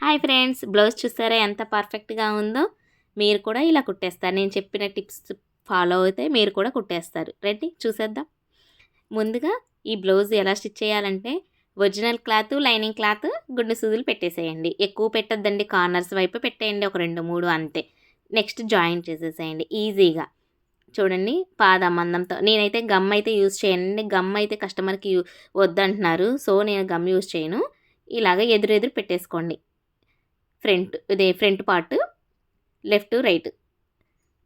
Hi friends, blouse చూసారా ఎంత పర్ఫెక్ట్గా ఉందో. మీరు కూడా ఇలా కుట్టేస్తారు. నేను చెప్పిన టిప్స్ ఫాలో అయితే మీరు కూడా కుట్టేస్తారు. రెడీ చూసేద్దాం. ముందుగా ఈ బ్లౌజ్ ఎలా స్టిచ్ చేయాలంటే ఒరిజినల్ క్లాత్, లైనింగ్ క్లాత్, గుండు సూదులు పెట్టేసేయండి. ఎక్కువ పెట్టొద్దండి, కార్నర్స్ వైపు పెట్టేయండి, ఒక 2-3 అంతే. నెక్స్ట్ జాయింట్ చేసేసేయండి ఈజీగా. చూడండి పాదం మందంతో. నేనైతే గమ్ అయితే యూజ్ చేయనండి. గమ్ అయితే కస్టమర్కి వద్దంటున్నారు, సో నేను గమ్ యూజ్ చేయను. ఇలాగ ఎదురెదురు పెట్టేసుకోండి. Front part left right.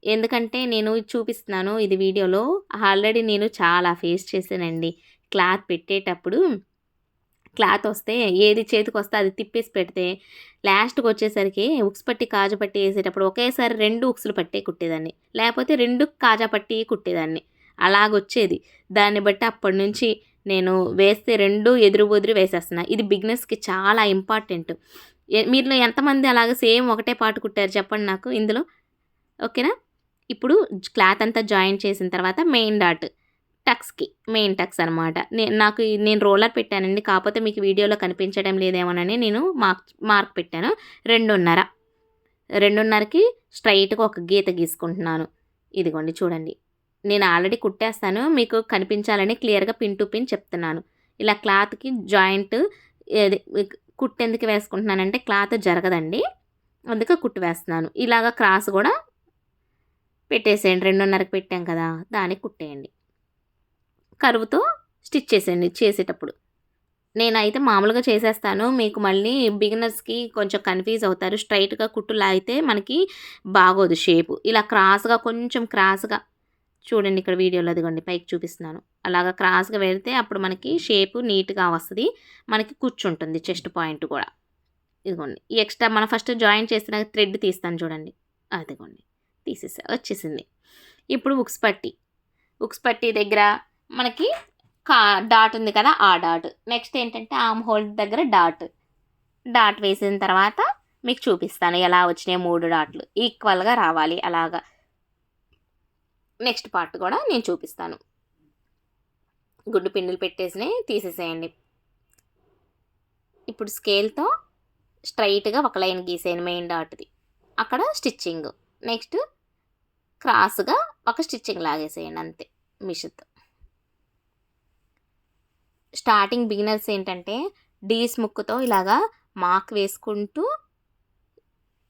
ఎందుకంటే నేను చూపిస్తున్నాను ఇది వీడియోలో. ఆల్రెడీ నేను చాలా ఫేస్ చేశానండి. క్లాత్ పెట్టేటప్పుడు క్లాత్ వస్తే ఏది చేతికి వస్తే అది తిప్పేసి పెడితే లాస్ట్కి వచ్చేసరికి ఉక్స్ పట్టి కాజా పట్టి వేసేటప్పుడు ఒకేసారి 2 ఉక్సులు పట్టే కుట్టేదాన్ని, లేకపోతే 2 కాజా పట్టి కుట్టేదాన్ని. అలాగొచ్చేది. దాన్ని బట్టి అప్పటి నుంచి నేను వేస్తే 2 ఎదురు బొదురు వేసేస్తున్నా. ఇది బిగినర్స్కి చాలా ఇంపార్టెంట్. మీలో ఎంతమంది అలాగే సేమ్ ఒకటే పాటు కుట్టారు చెప్పండి నాకు ఇందులో. ఓకేనా. ఇప్పుడు క్లాత్ అంతా జాయిన్ చేసిన తర్వాత మెయిన్ డాట్ టక్స్కి, మెయిన్ టక్స్ అనమాట. నేను రోలర్ పెట్టానండి, కాకపోతే మీకు వీడియోలో కనిపించడం లేదేమోనని నేను మార్క్ పెట్టాను. 2.5కి స్ట్రైట్గా ఒక గీత గీసుకుంటున్నాను. ఇదిగోండి చూడండి, నేను ఆల్రెడీ కుట్టేస్తాను, మీకు కనిపించాలని క్లియర్గా పిన్ టు పిన్ చెప్తున్నాను. ఇలా క్లాత్కి జాయింట్ కుట్టు ఎందుకు వేసుకుంటున్నానంటే క్లాత్ జరగదండి, అందుకే కుట్టు వేస్తున్నాను. ఇలాగ క్రాస్ కూడా పెట్టేసేయండి. 2.5కి పెట్టాం కదా, దానికి కుట్టేయండి. కరువుతో స్టిచ్ చేసేయండి చేసేటప్పుడు. నేనైతే మామూలుగా చేసేస్తాను, మీకు మళ్ళీ బిగినర్స్కి కొంచెం కన్ఫ్యూజ్ అవుతారు. స్ట్రైట్గా కుట్టు లాగితే మనకి బాగోదు షేపు. ఇలా క్రాస్గా కొంచెం క్రాస్గా చూడండి, ఇక్కడ వీడియోలో అదిగోండి పైకి చూపిస్తున్నాను. అలాగా క్రాస్గా వెళ్తే అప్పుడు మనకి షేపు నీట్గా వస్తుంది, మనకి కూర్చుంటుంది చెస్ట్ పాయింట్ కూడా. ఇదిగోండి ఈ ఎక్స్ట్రా మనం ఫస్ట్ జాయిన్ చేసిన థ్రెడ్ తీస్తాను చూడండి, అదిగోండి వచ్చేసింది. ఇప్పుడు ఉక్స్ పట్టి దగ్గర మనకి డాట్ ఉంది కదా, ఆ డాట్. నెక్స్ట్ ఏంటంటే ఆర్మ్ హోల్ దగ్గర డాట్ వేసిన తర్వాత మీకు చూపిస్తాను ఎలా వచ్చినాయి. 3 డాట్లు ఈక్వల్గా రావాలి అలాగా. నెక్స్ట్ పార్ట్ కూడా నేను చూపిస్తాను. గుడ్డు పిండిలు పెట్టేసినాయి తీసేసేయండి. ఇప్పుడు స్కేల్తో స్ట్రైట్గా ఒక లైన్ గీసేయండి మెయిన్ డాట్ది, అక్కడ స్టిచ్చింగ్. నెక్స్ట్ క్రాస్గా ఒక స్టిచ్చింగ్ లాగేసేయండి అంతే మిషన్తో. స్టార్టింగ్ బిగినర్స్ ఏంటంటే డీస్ ముక్కుతో ఇలాగా మార్క్ వేసుకుంటూ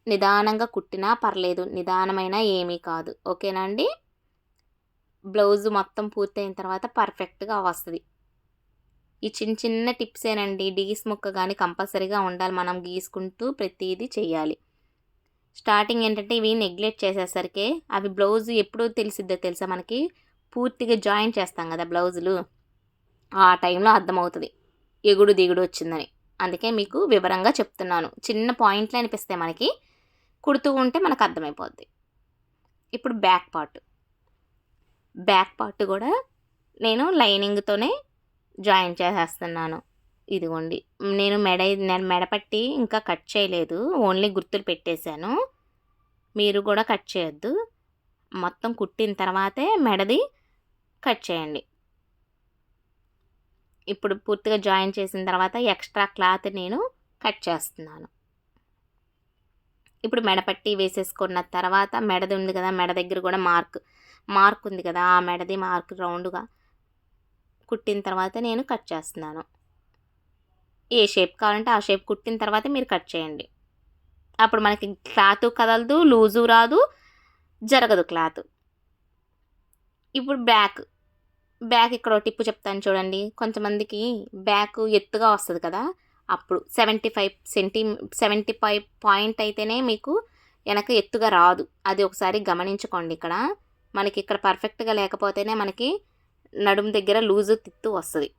నిదానంగా కుట్టినా పర్లేదు, నిదానమైన ఏమీ కాదు. ఓకేనా అండి. బ్లౌజ్ మొత్తం పూర్తయిన తర్వాత పర్ఫెక్ట్గా వస్తుంది. ఈ చిన్న టిప్సేనండి. డీస్ ముక్క కానీ కంపల్సరీగా ఉండాలి, మనం గీసుకుంటూ ప్రతిదీ చేయాలి. స్టార్టింగ్ ఏంటంటే ఇవి నెగ్లెక్ట్ చేసేసరికి అవి బ్లౌజ్ ఎప్పుడు తెలిసిద్దో తెలుసా మనకి, పూర్తిగా జాయిన్ చేస్తాం కదా బ్లౌజులు, ఆ టైంలో అర్థమవుతుంది ఎగుడు దిగుడు వచ్చిందని. అందుకే మీకు వివరంగా చెప్తున్నాను. చిన్న పాయింట్లు అనిపిస్తే మనకి, కుడుతూ ఉంటే మనకు అర్థమైపోద్ది. ఇప్పుడు బ్యాక్ పార్ట్ కూడా నేను లైనింగ్తోనే జాయిన్ చేసేస్తున్నాను. ఇదిగోండి నేను మెడపట్టి ఇంకా కట్ చేయలేదు, ఓన్లీ గుర్తులు పెట్టేశాను. మీరు కూడా కట్ చేయొద్దు, మొత్తం కుట్టిన తర్వాతే మెడది కట్ చేయండి. ఇప్పుడు పూర్తిగా జాయిన్ చేసిన తర్వాత ఎక్స్ట్రా క్లాత్ నేను కట్ చేస్తున్నాను. ఇప్పుడు మెడపట్టి వేసేసుకున్న తర్వాత మెడది ఉంది కదా, మెడ దగ్గర కూడా మార్క్ ఉంది కదా, ఆ మెడది మార్క్ రౌండ్గా కుట్టిన తర్వాత నేను కట్ చేస్తున్నాను. ఏ షేప్ కావాలంటే ఆ షేప్ కుట్టిన తర్వాత మీరు కట్ చేయండి. అప్పుడు మనకి క్లాత్ కదలదు, లూజు రాదు, జరగదు క్లాత్. ఇప్పుడు బ్యాక్ ఇక్కడ టిప్పు చెప్తాను చూడండి. కొంతమందికి బ్యాక్ ఎత్తుగా వస్తుంది కదా, అప్పుడు 75 పాయింట్ అయితేనే మీకు వెనక ఎత్తుగా రాదు. అది ఒకసారి గమనించుకోండి. మనకి ఇక్కడ పర్ఫెక్ట్గా లేకపోతేనే మనకి నడుము దగ్గర లూజు తిత్తు వస్తుంది.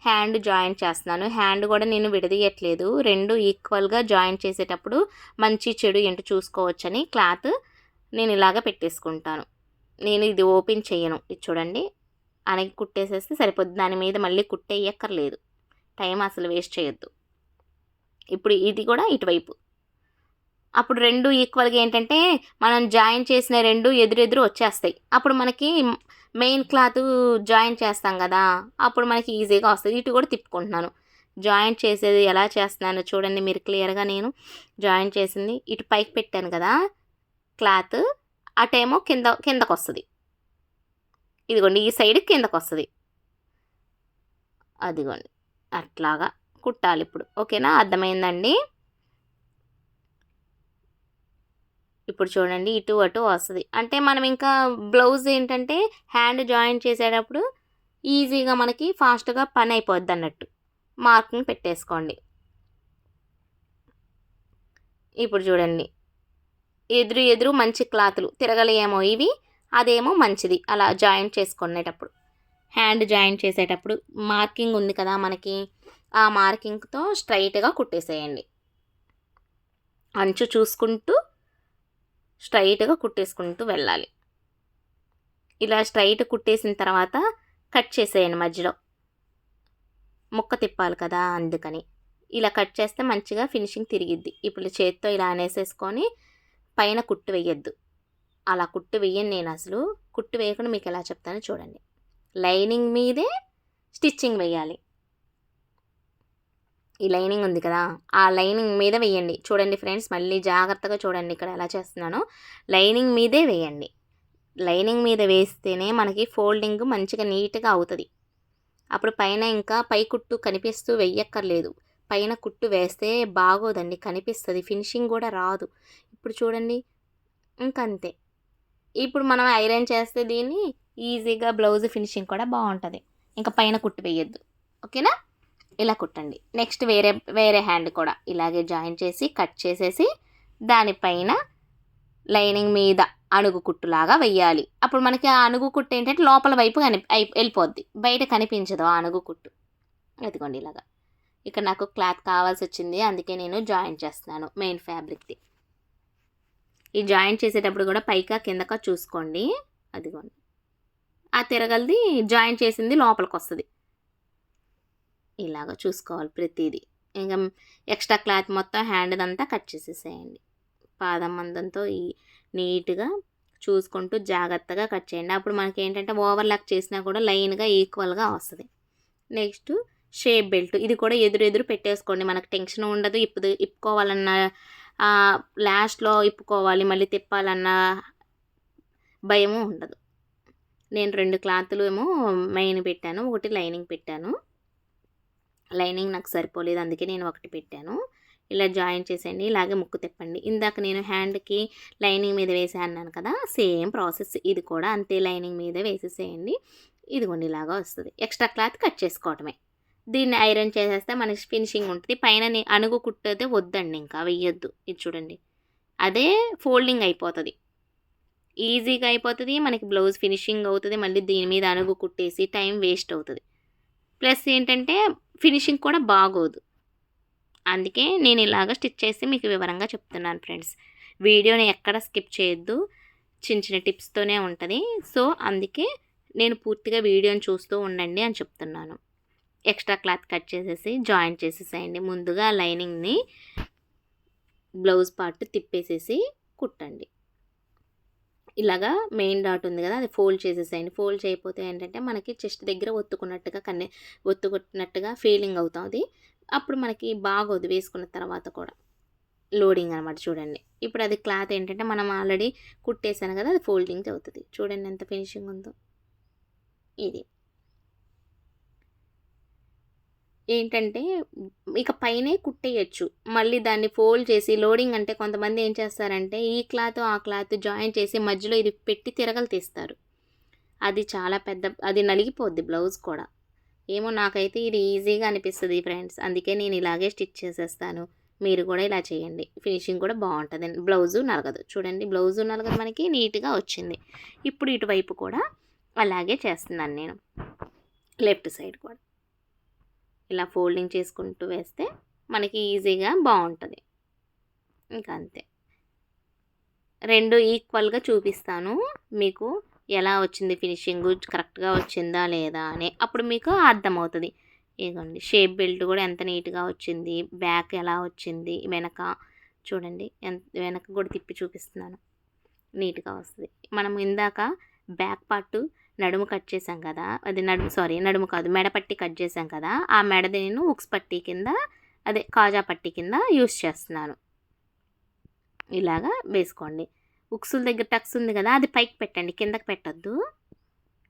హ్యాండ్ జాయింట్ చేస్తున్నాను. హ్యాండ్ కూడా నేను విడదీయట్లేదు, 2 ఈక్వల్గా జాయింట్ చేసేటప్పుడు మంచి చెడు ఏంటో చూసుకోవచ్చని క్లాత్ నేను ఇలాగ పెట్టేసుకుంటాను. నేను ఇది ఓపెన్ చేయను. ఇది చూడండి, అనకి కుట్టేసేస్తే సరిపోద్ది, దాని మీద మళ్ళీ కుట్టేయక్కర్లేదు, టైం అసలు వేస్ట్ చేయొద్దు. ఇప్పుడు ఇది కూడా ఇటువైపు. అప్పుడు 2 ఈక్వల్గా ఏంటంటే మనం జాయిన్ చేసిన 2 ఎదురెదురు వచ్చేస్తాయి. అప్పుడు మనకి మెయిన్ క్లాత్ జాయిన్ చేస్తాం కదా, అప్పుడు మనకి ఈజీగా వస్తుంది. ఇటు కూడా తిప్పుకుంటున్నాను. జాయింట్ చేసేది ఎలా చేస్తున్నానో చూడండి మీరు క్లియర్గా. నేను జాయింట్ చేసింది ఇటు పైకి పెట్టాను కదా క్లాత్, అటేమో కిందకు వస్తుంది. ఇదిగోండి ఈ సైడ్ కిందకు వస్తుంది. అదిగోండి అట్లాగా కుట్టాలి ఇప్పుడు. ఓకేనా, అర్థమైందండి. ఇప్పుడు చూడండి ఇటు అటు వస్తుంది. అంటే మనం ఇంకా బ్లౌజ్ ఏంటంటే హ్యాండ్ జాయిన్ చేసేటప్పుడు ఈజీగా మనకి ఫాస్ట్గా పని అయిపోద్ది అన్నట్టు మార్కింగ్ పెట్టేసుకోండి. ఇప్పుడు చూడండి ఎదురు మంచి క్లాతులు తిరగలేమో ఇవి, అదేమో మంచిది. అలా జాయింట్ చేసుకునేటప్పుడు హ్యాండ్ జాయింట్ చేసేటప్పుడు మార్కింగ్ ఉంది కదా మనకి, ఆ మార్కింగ్తో స్ట్రైట్గా కుట్టేసేయండి. అంచు చూసుకుంటూ స్ట్రైట్గా కుట్టేసుకుంటూ వెళ్ళాలి. ఇలా స్ట్రైట్ కుట్టేసిన తర్వాత కట్ చేసేయండి. మధ్యలో ముక్క తిప్పాలి కదా, అందుకని ఇలా కట్ చేస్తే మంచిగా ఫినిషింగ్ తిరిగిద్ది. ఇప్పుడు చేత్తో ఇలా అనేసేసుకొని పైన కుట్టు వేయద్దు. అలా కుట్టు వేయను నేను, అసలు కుట్టు వేయకుండా మీకు ఎలా చెప్తానో చూడండి. లైనింగ్ మీదే స్టిచ్చింగ్ వేయాలి. ఈ లైనింగ్ ఉంది కదా, ఆ లైనింగ్ మీద వేయండి. చూడండి ఫ్రెండ్స్, మళ్ళీ జాగ్రత్తగా చూడండి ఇక్కడ ఎలా చేస్తున్నానో. లైనింగ్ మీదే వేయండి. లైనింగ్ మీద వేస్తేనే మనకి ఫోల్డింగ్ మంచిగా నీట్గా అవుతుంది. అప్పుడు పైన ఇంకా పై కుట్టు కనిపిస్తూ వెయ్యక్కర్లేదు. పైన కుట్టు వేస్తే బాగోదండి, కనిపిస్తుంది, ఫినిషింగ్ కూడా రాదు. ఇప్పుడు చూడండి ఇంకంతే. ఇప్పుడు మనం ఐరన్ చేస్తే దీన్ని ఈజీగా బ్లౌజ్ ఫినిషింగ్ కూడా బాగుంటుంది. ఇంకా పైన కుట్టు వేయద్దు. ఓకేనా, ఇలా కుట్టండి. నెక్స్ట్ వేరే హ్యాండ్ కూడా ఇలాగే జాయిన్ చేసి కట్ చేసేసి దానిపైన లైనింగ్ మీద అణుగు కుట్టులాగా వెయ్యాలి. అప్పుడు మనకి ఆ అణుగు కుట్టు ఏంటంటే లోపల వైపు వెళ్ళిపోద్ది, బయట కనిపించదు ఆ అణుగు కుట్టు. ఎదుగోండి ఇలాగా. ఇక్కడ నాకు క్లాత్ కావాల్సి వచ్చింది, అందుకే నేను జాయిన్ చేస్తున్నాను మెయిన్ ఫ్యాబ్రిక్ది. ఈ జాయిన్ చేసేటప్పుడు కూడా పైకా కిందకా చూసుకోండి. అదిగోండి ఆ తిరగలిది జాయిన్ చేసింది లోపలికి వస్తుంది. ఇలాగ చూసుకోవాలి ప్రతిదీ. ఇంకా ఎక్స్ట్రా క్లాత్ మొత్తం హ్యాండ్ అంతా కట్ చేసేసేయండి. పాదం మందంతో నీట్గా చూసుకుంటూ జాగ్రత్తగా కట్ చేయండి. అప్పుడు మనకి ఏంటంటే ఓవర్లాక్ చేసినా కూడా లైన్గా ఈక్వల్గా వస్తుంది. నెక్స్ట్ షేప్ బెల్ట్, ఇది కూడా ఎదురు పెట్టేసుకోండి. మనకు టెన్షన్ ఉండదు. ఇప్పుకోవాలన్న లాస్ట్లో ఇప్పుకోవాలి, మళ్ళీ తిప్పాలన్న భయము ఉండదు. నేను 2 క్లాతులు ఏమో మెయిన్ పెట్టాను, ఒకటి లైనింగ్ పెట్టాను. లైనింగ్ నాకు సరిపోలేదు, అందుకే నేను ఒకటి పెట్టాను. ఇలా జాయిన్ చేసేయండి. ఇలాగే ముక్కు తిప్పండి. ఇందాక నేను హ్యాండ్కి లైనింగ్ మీద వేసాను కదా, సేమ్ ప్రాసెస్ ఇది కూడా అంతే. లైనింగ్ మీద వేసేసేయండి. ఇదిగోండి ఇలాగా వస్తుంది. ఎక్స్ట్రా క్లాత్ కట్ చేసుకోవటమే. దీన్ని ఐరన్ చేసేస్తే మనకి ఫినిషింగ్ ఉంటుంది. పైన అణుగు కుట్టయితే వద్దండి, ఇంకా వెయ్యొద్దు. ఇది చూడండి, అదే ఫోల్డింగ్ అయిపోతుంది, ఈజీగా అయిపోతుంది. మనకి బ్లౌజ్ ఫినిషింగ్ అవుతుంది. మళ్ళీ దీని మీద అణుగు కుట్టేసి టైం వేస్ట్ అవుతుంది. ప్లస్ ఏంటంటే ఫినిషింగ్ కూడా బాగోదు. అందుకే నేను ఇలాగ స్టిచ్ చేసి మీకు వివరంగా చెప్తున్నాను ఫ్రెండ్స్. వీడియోని ఎక్కడ స్కిప్ చేయొద్దు, చిన్న టిప్స్తోనే ఉంటుంది. సో అందుకే నేను పూర్తిగా వీడియోని చూస్తూ ఉండండి అని చెప్తున్నాను. ఎక్స్ట్రా క్లాత్ కట్ చేసేసి జాయింట్ చేసేసేయండి. ముందుగా లైనింగ్ని బ్లౌజ్ పార్ట్ తిప్పేసేసి కుట్టండి. ఇలాగా మెయిన్ డాట్ ఉంది కదా, అది ఫోల్డ్ చేసేసేయండి. ఫోల్డ్ చేయకపోతే ఏంటంటే మనకి చెస్ట్ దగ్గర ఒత్తుకున్నట్టుగా ఫీలింగ్ అవుతుంది. అప్పుడు మనకి బాగోదు వేసుకున్న తర్వాత కూడా, లోడింగ్ అనమాట. చూడండి ఇప్పుడు అది క్లాత్ ఏంటంటే మనం ఆల్రెడీ కుట్టేసాను కదా, అది ఫోల్డింగ్ అవుతుంది. చూడండి ఎంత ఫినిషింగ్ ఉందో. ఇది ఏంటంటే ఇక పైనే కుట్టేయచ్చు. మళ్ళీ దాన్ని ఫోల్డ్ చేసి లోడింగ్ అంటే కొంతమంది ఏం చేస్తారంటే ఈ క్లాత్ ఆ క్లాత్ జాయిన్ చేసి మధ్యలో ఇది పెట్టి తిరగలు తీస్తారు. అది చాలా అది నలిగిపోద్ది బ్లౌజ్ కూడా. ఏమో నాకైతే ఇది ఈజీగా అనిపిస్తుంది ఫ్రెండ్స్, అందుకే నేను ఇలాగే స్టిచ్ చేసేస్తాను. మీరు కూడా ఇలా చేయండి, ఫినిషింగ్ కూడా బాగుంటుంది. బ్లౌజు నలగదు. చూడండి బ్లౌజు నలగదు, మనకి నీట్గా వచ్చింది. ఇప్పుడు ఇటువైపు కూడా అలాగే చేస్తున్నాను నేను. లెఫ్ట్ సైడ్ కూడా ఇలా ఫోల్డింగ్ చేసుకుంటూ వేస్తే మనకి ఈజీగా బాగుంటుంది. ఇంకా అంతే. 2 ఈక్వల్గా చూపిస్తాను మీకు ఎలా వచ్చింది ఫినిషింగ్, కరెక్ట్గా వచ్చిందా లేదా అని. అప్పుడు మీకు అర్థమవుతుంది. ఇదిగోండి షేప్ బెల్ట్ కూడా ఎంత నీట్గా వచ్చింది, బ్యాక్ ఎలా వచ్చింది, వెనక చూడండి వెనక కూడా తిప్పి చూపిస్తున్నాను, నీట్గా వస్తుంది. మనం ఇందాక బ్యాక్ పార్ట్ నడుము కట్ చేసాం కదా, అది నడుము కాదు, మెడ పట్టి కట్ చేసాం కదా, ఆ మెడది నేను ఉక్స్ పట్టీ కింద, అదే కాజా పట్టీ కింద యూస్ చేస్తున్నాను. ఇలాగా వేసుకోండి. ఉక్సుల దగ్గర టక్స్ ఉంది కదా, అది పైకి పెట్టండి, కిందకి పెట్టొద్దు.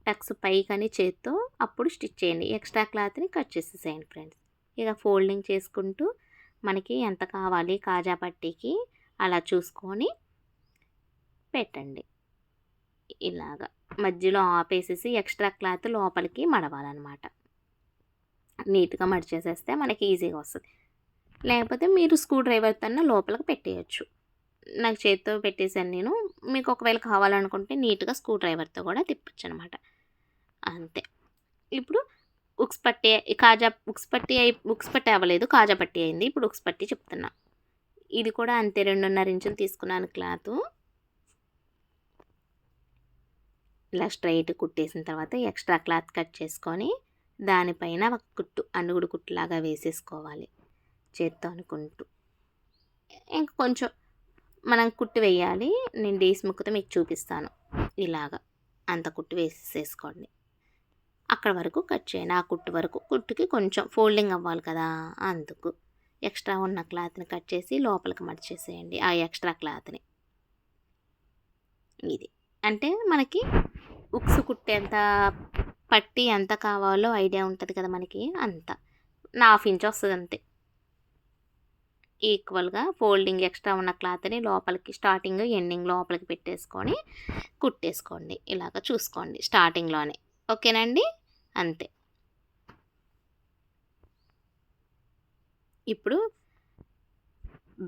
టక్స్ పైకని చేత్తో అప్పుడు స్టిచ్ చేయండి. ఎక్స్ట్రా క్లాత్ని కట్ చేసేసేయండి ఫ్రెండ్స్. ఇక ఫోల్డింగ్ చేసుకుంటూ మనకి ఎంత కావాలి కాజా పట్టీకి అలా చూసుకొని పెట్టండి. ఇలాగా మధ్యలో ఆపేసేసి ఎక్స్ట్రా క్లాత్ లోపలికి మడవాలన్నమాట. నీట్గా మడిచేసేస్తే మనకి ఈజీగా వస్తుంది. లేకపోతే మీరు స్క్రూ డ్రైవర్తో లోపలికి పెట్టేయచ్చు. నాకు చేతితో పెట్టేశాను నేను. మీకు ఒకవేళ కావాలనుకుంటే నీట్గా స్క్రూ డ్రైవర్తో కూడా తిప్పచ్చు అనమాట. అంతే. ఇప్పుడు ఉక్స్ పట్టీ ఉక్స్ పట్టీ అవ్వలేదు, కాజా పట్టీ అయింది. ఇప్పుడు ఉక్స్ పట్టీ చెప్తున్నా. ఇది కూడా అంతే, 2.5 ఇంచులు తీసుకున్నాను క్లాత్. ఇలా స్ట్రైట్ కుట్టేసిన తర్వాత ఎక్స్ట్రా క్లాత్ కట్ చేసుకొని దానిపైన ఒక కుట్టు, అనుగుడు కుట్టులాగా వేసేసుకోవాలి చేత్తో అనుకుంటూ. ఇంక కొంచెం మనం కుట్టు వేయాలి. నేను డీస్ ముక్కతో మీకు చూపిస్తాను. ఇలాగా అంత కుట్టు వేసేసుకోండి. అక్కడ వరకు కట్ చేయండి. ఆ కుట్టు వరకు, కుట్టుకి కొంచెం ఫోల్డింగ్ అవ్వాలి కదా, అందుకు ఎక్స్ట్రా ఉన్న క్లాత్ని కట్ చేసి లోపలికి మడిచేసేయండి ఆ ఎక్స్ట్రా క్లాత్ని. ఇది అంటే మనకి ఉక్సు కుట్టేంత పట్టి ఎంత కావాలో ఐడియా ఉంటుంది కదా మనకి, అంత 1/2 ఇంచ్ వస్తుంది అంతే. ఈక్వల్గా ఫోల్డింగ్ ఎక్స్ట్రా ఉన్న క్లాత్ని లోపలికి స్టార్టింగ్ ఎండింగ్ లోపలికి పెట్టేసుకొని కుట్టేసుకోండి. ఇలాగ చూసుకోండి స్టార్టింగ్లోనే. ఓకేనండి, అంతే. ఇప్పుడు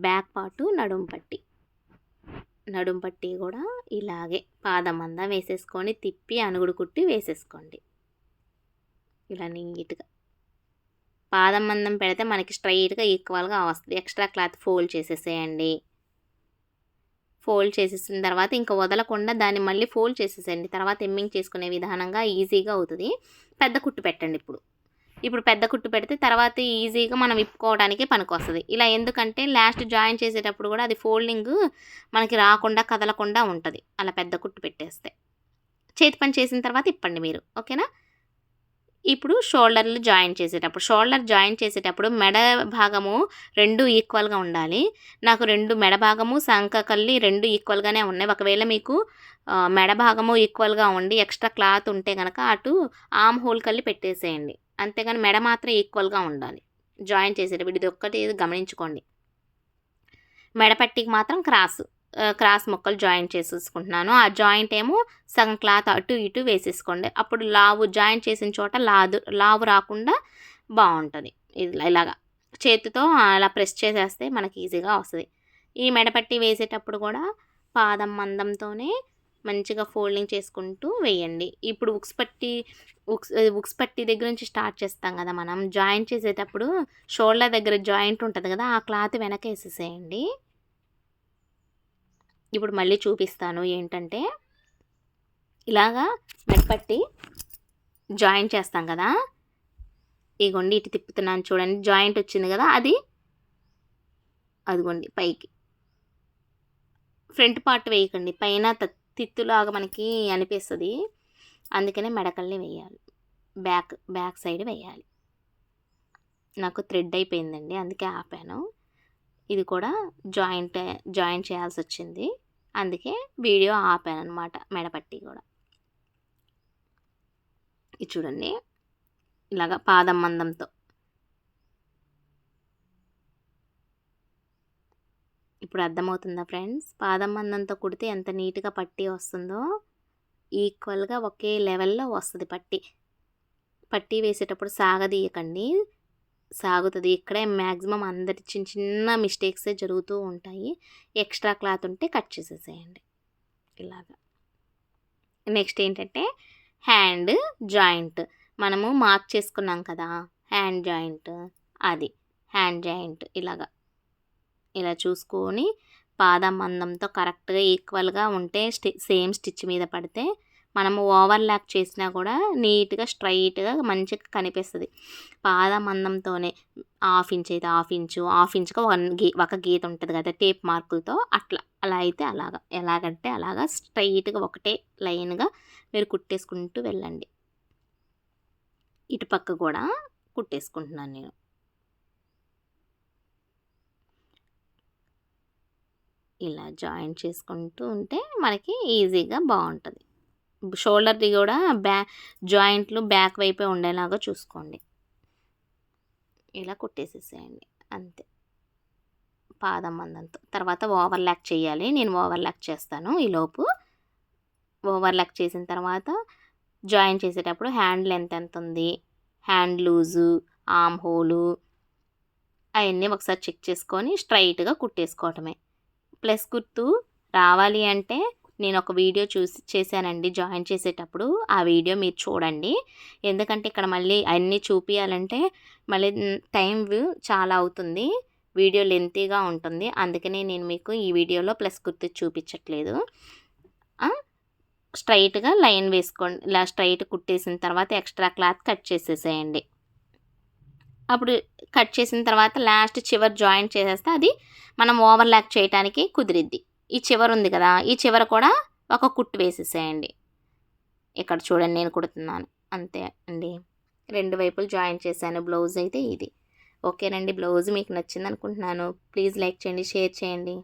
బ్యాక్ పార్టు నడుం పట్టి కూడా ఇలాగే పాదం మందం వేసేసుకొని తిప్పి అనుగుడు కుట్టి వేసేసుకోండి. ఇలా నీట్గా పాదం మందం పెడితే మనకి స్ట్రైట్గా ఈక్వల్గా వస్తుంది. ఎక్స్ట్రా క్లాత్ ఫోల్డ్ చేసేసేయండి. ఫోల్డ్ చేసేసిన తర్వాత ఇంకా వదలకుండా దాన్ని మళ్ళీ ఫోల్డ్ చేసేసేయండి. తర్వాత ఎమ్మింగ్ చేసుకునే విధానంగా ఈజీగా అవుతుంది. పెద్ద కుట్టు పెట్టండి. ఇప్పుడు పెద్ద కుట్టు పెడితే తర్వాత ఈజీగా మనం విప్పుకోవడానికి పనికొస్తుంది. ఇలా ఎందుకంటే లాస్ట్ జాయిన్ చేసేటప్పుడు కూడా అది ఫోల్డింగ్ మనకి రాకుండా కదలకుండా ఉంటుంది అలా పెద్ద కుట్టు పెట్టేస్తే. చేతి పని చేసిన తర్వాత ఇప్పండి మీరు. ఓకేనా. ఇప్పుడు షోల్డర్ జాయిన్ చేసేటప్పుడు మెడ భాగము 2 ఈక్వల్గా ఉండాలి. నాకు 2 మెడ భాగము సంక కల్లి 2 ఈక్వల్గానే ఉన్నాయి. ఒకవేళ మీకు మెడ భాగము ఈక్వల్గా ఉండి ఎక్స్ట్రా క్లాత్ ఉంటే కనుక అటు ఆర్మ్ హోల్ కల్లి పెట్టేసేయండి. అంతేగాని మెడ మాత్రం ఈక్వల్గా ఉండాలి జాయిన్ చేసేటప్పుడు. ఇది ఒక్కటి గమనించుకోండి. మెడపట్టికి మాత్రం క్రాస్ ముక్కలు జాయింట్ చేసేసుకుంటున్నాను. ఆ జాయింట్ ఏమో సగం క్లాత్ అటు ఇటు వేసేసుకోండి. అప్పుడు జాయింట్ చేసిన చోట లావు రాకుండా బాగుంటుంది. ఇలాగా చేతితో అలా ప్రెస్ చేసేస్తే మనకి ఈజీగా వస్తుంది. ఈ మెడపట్టి వేసేటప్పుడు కూడా పాదం మందంతోనే మంచిగా ఫోల్డింగ్ చేసుకుంటూ వేయండి. ఇప్పుడు ఉక్స్ పట్టి దగ్గర నుంచి స్టార్ట్ చేస్తాం కదా మనం. జాయింట్ చేసేటప్పుడు షోల్డర్ దగ్గర జాయింట్ ఉంటుంది కదా, ఆ క్లాత్ వెనక వేసేసేయండి. ఇప్పుడు మళ్ళీ చూపిస్తాను ఏంటంటే, ఇలాగా మెడపట్టి జాయింట్ చేస్తాం కదా, ఇగోండి ఇటు తిప్పుతున్నాను చూడండి, జాయింట్ వచ్చింది కదా, అదిగోండి పైకి ఫ్రంట్ పార్ట్ వేయకండి, పైన తిత్తులాగా మనకి అనిపిస్తుంది. అందుకనే మెడకల్ని వేయాలి, బ్యాక్ సైడ్ వేయాలి. నాకు థ్రెడ్ అయిపోయిందండి, అందుకే ఆపాను. ఇది కూడా జాయింట్ చేయాల్సి వచ్చింది, అందుకే వీడియో ఆపాను అనమాట. మెడపట్టి కూడా ఇది చూడండి, ఇలాగా పాదం మందంతో. ఇప్పుడు అర్థమవుతుందా ఫ్రెండ్స్? పాదం మందంతో కుడితే ఎంత నీట్గా పట్టి వస్తుందో, ఈక్వల్గా ఒకే లెవెల్లో వస్తుంది పట్టి వేసేటప్పుడు సాగదీయకండి, సాగుతుంది. ఇక్కడే మ్యాక్సిమం అందరి చిన్న మిస్టేక్సే జరుగుతూ ఉంటాయి. ఎక్స్ట్రా క్లాత్ ఉంటే కట్ చేసేసేయండి ఇలాగా. నెక్స్ట్ ఏంటంటే హ్యాండ్ జాయింట్. మనము మార్క్ చేసుకున్నాం కదా హ్యాండ్ జాయింట్, అది హ్యాండ్ జాయింట్ ఇలా చూసుకొని పాదం మందంతో కరెక్ట్గా ఈక్వల్గా ఉంటే సేమ్ స్టిచ్ మీద పడితే మనము ఓవర్లాక్ చేసినా కూడా నీట్గా స్ట్రైట్గా మంచిగా కనిపిస్తుంది. పాదం మందంతోనే 1/2 ఇంచ్ అయితే 1/2 ఇంచుగా ఒక గీత ఉంటుంది కదా టేప్ మార్కులతో, అట్లా అలా అయితే అలాగా, ఎలాగంటే అలాగా స్ట్రైట్‌గా ఒకటే లైన్‌గా మీరు కుట్టేసుకుంటూ వెళ్ళండి. ఇటుపక్క కూడా కుట్టేసుకుంటున్నాను నేను. ఇలా జాయింట్ చేసుకుంటూ ఉంటే మనకి ఈజీగా బావుంటది. షోల్డర్‌ది గూడా జాయింట్లు బ్యాక్ వైపే ఉండేలాగా చూసుకోండి. ఇలా కుట్టేసేసేయండి. అంతే. పాదం మందంతో. తర్వాత ఓవర్‌లాక్ చేయాలి. నేను ఓవర్‌లాక్ చేస్తాను ఈలోపు. ఓవర్‌లాక్ చేసిన తర్వాత జాయిన్ చేసేటప్పుడు హ్యాండ్ లెంత్ ఎంతుంది, హ్యాండ్ లూజు, ఆర్మ్ హోలు అయన్నీ ఒకసారి చెక్ చేసుకొని స్ట్రెయిట్‌గా కుట్టేసుకోవటమే. ప్లస్ గుర్తు రావాలి అంటే నేనొక వీడియో చేశానండి జాయిన్ చేసేటప్పుడు. ఆ వీడియో మీరు చూడండి. ఎందుకంటే ఇక్కడ మళ్ళీ అన్నీ చూపియాలంటే మళ్ళీ చాలా అవుతుంది. వీడియో లెంతీగా ఉంటుంది. అందుకనే నేను మీకు ఈ వీడియోలో ప్లస్ గుర్తు చూపించట్లేదు. ఆ! స్ట్రెయిట్‌గా లైన్ వేసుకోండి. ఇలా స్ట్రెయిట్ కుట్టేసిన తర్వాత ఎక్స్ట్రా క్లాత్ కట్ చేసేసేయండి. అప్పుడు కట్ చేసిన తర్వాత లాస్ట్ చివర జాయింట్ చేసేస్తే అది మనం ఓవర్‌లాక్ చేయటానికి కుదిరిద్ది. ఈ చివరుంది కదా! ఈ చివర కూడా ఒక కుట్టు వేసేసేయండి. ఇక్కడ చూడండి నేను కుడుతున్నాను. అంతే అండి. 2 వైపులు జాయింట్ చేశాను. బ్లౌజ్ అయితే ఇది. ఓకేనండి. బ్లౌజ్ మీకు నచ్చిందనుకుంటున్నాను. ప్లీజ్ లైక్ చేయండి, షేర్ చేయండి.